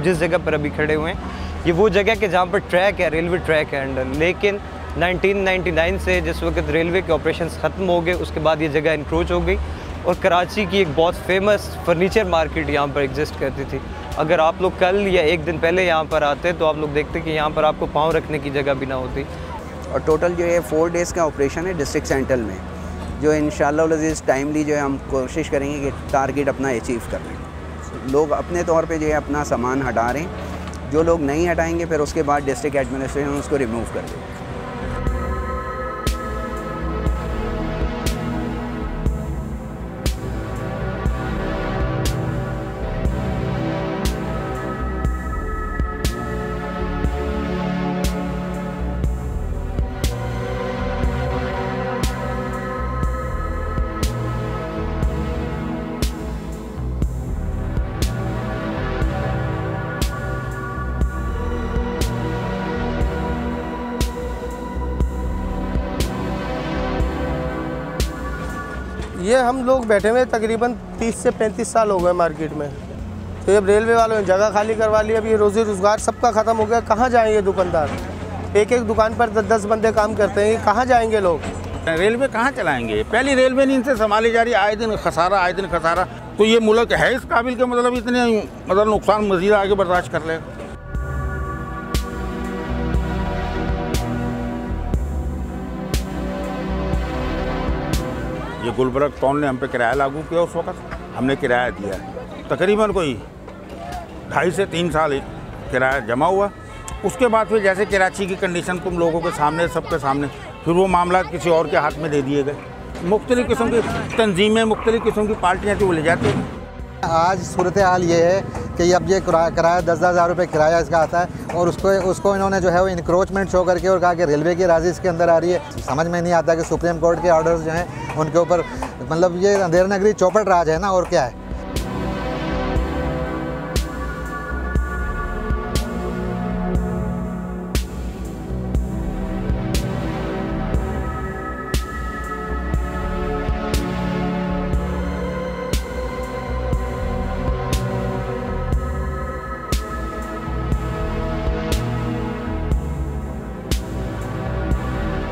हम जिस जगह पर अभी खड़े हुए हैं ये वो जगह के जहाँ पर ट्रैक है, रेलवे ट्रैक है अंडर, लेकिन 1999 से जिस वक्त रेलवे के ऑपरेशंस ख़त्म हो गए उसके बाद ये जगह इंक्रोच हो गई और कराची की एक बहुत फेमस फर्नीचर मार्केट यहाँ पर एग्जिस्ट करती थी। अगर आप लोग कल या एक दिन पहले यहाँ पर आते तो आप लोग देखते कि यहाँ पर आपको पाँव रखने की जगह भी ना होती। और टोटल जो है 4 डेज़ का ऑपरेशन है डिस्ट्रिक्ट सेंट्रल में, जो इंशाल्लाह टाइमली जो है हम कोशिश करेंगे कि टारगेट अपना अचीव कर लें। लोग अपने तौर पे जो है अपना सामान हटा रहे हैं, जो लोग नहीं हटाएंगे फिर उसके बाद डिस्ट्रिक्ट एडमिनिस्ट्रेशन उसको रिमूव कर देगी। ये हम लोग बैठे हुए तकरीबन 30 से 35 साल हो गए मार्केट में, तो अब रेलवे वालों ने जगह खाली करवा ली। अब ये रोज़ी रोज़गार सबका ख़त्म हो गया, कहाँ जाएंगे दुकानदार? एक एक दुकान पर 10-10 बंदे काम करते हैं, कहाँ जाएंगे लोग? रेलवे कहाँ चलाएंगे? पहली रेलवे नहीं इनसे संभाली जा रही, आए दिन खसारा। तो ये मुल्क है इस काबिल के मतलब इतने मतलब नुकसान मज़ीद आगे बर्दाश्त कर लेगा। ये गुलबर्ग टाउन ने हम पे किराया लागू किया, उस वक्त हमने किराया दिया तकरीबन कोई 2.5 से 3 साल किराया जमा हुआ। उसके बाद फिर जैसे कराची की कंडीशन तुम लोगों के सामने सबके सामने, फिर वो मामला किसी और के हाथ में दे दिए गए। मुख्तलिफ़ किस्म की तंजीमें, मुख्तलिफ़ किस्म की पार्टियाँ थी वो ले जाती हैं। आज सूरत हाल ये है कि अब ये किराया 10-10 हज़ार रुपये किराया इसका आता है और उसको इन्होंने जो है वो इंक्रोचमेंट शो करके और कहा कि रेलवे की राज़ी इसके अंदर आ रही है। समझ में नहीं आता कि सुप्रीम कोर्ट के ऑर्डर्स जो हैं उनके ऊपर मतलब ये अंधेर नगरी चौपट राज है ना, और क्या है।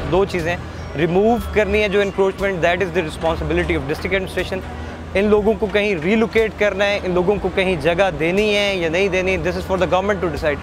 दो चीज़ें रिमूव करनी है जो encroachment, that is the responsibility of district administration. इन लोगों को कहीं रीलोकेट करना है, इन लोगों को कहीं जगह देनी है या नहीं देनी, this is for the government to decide.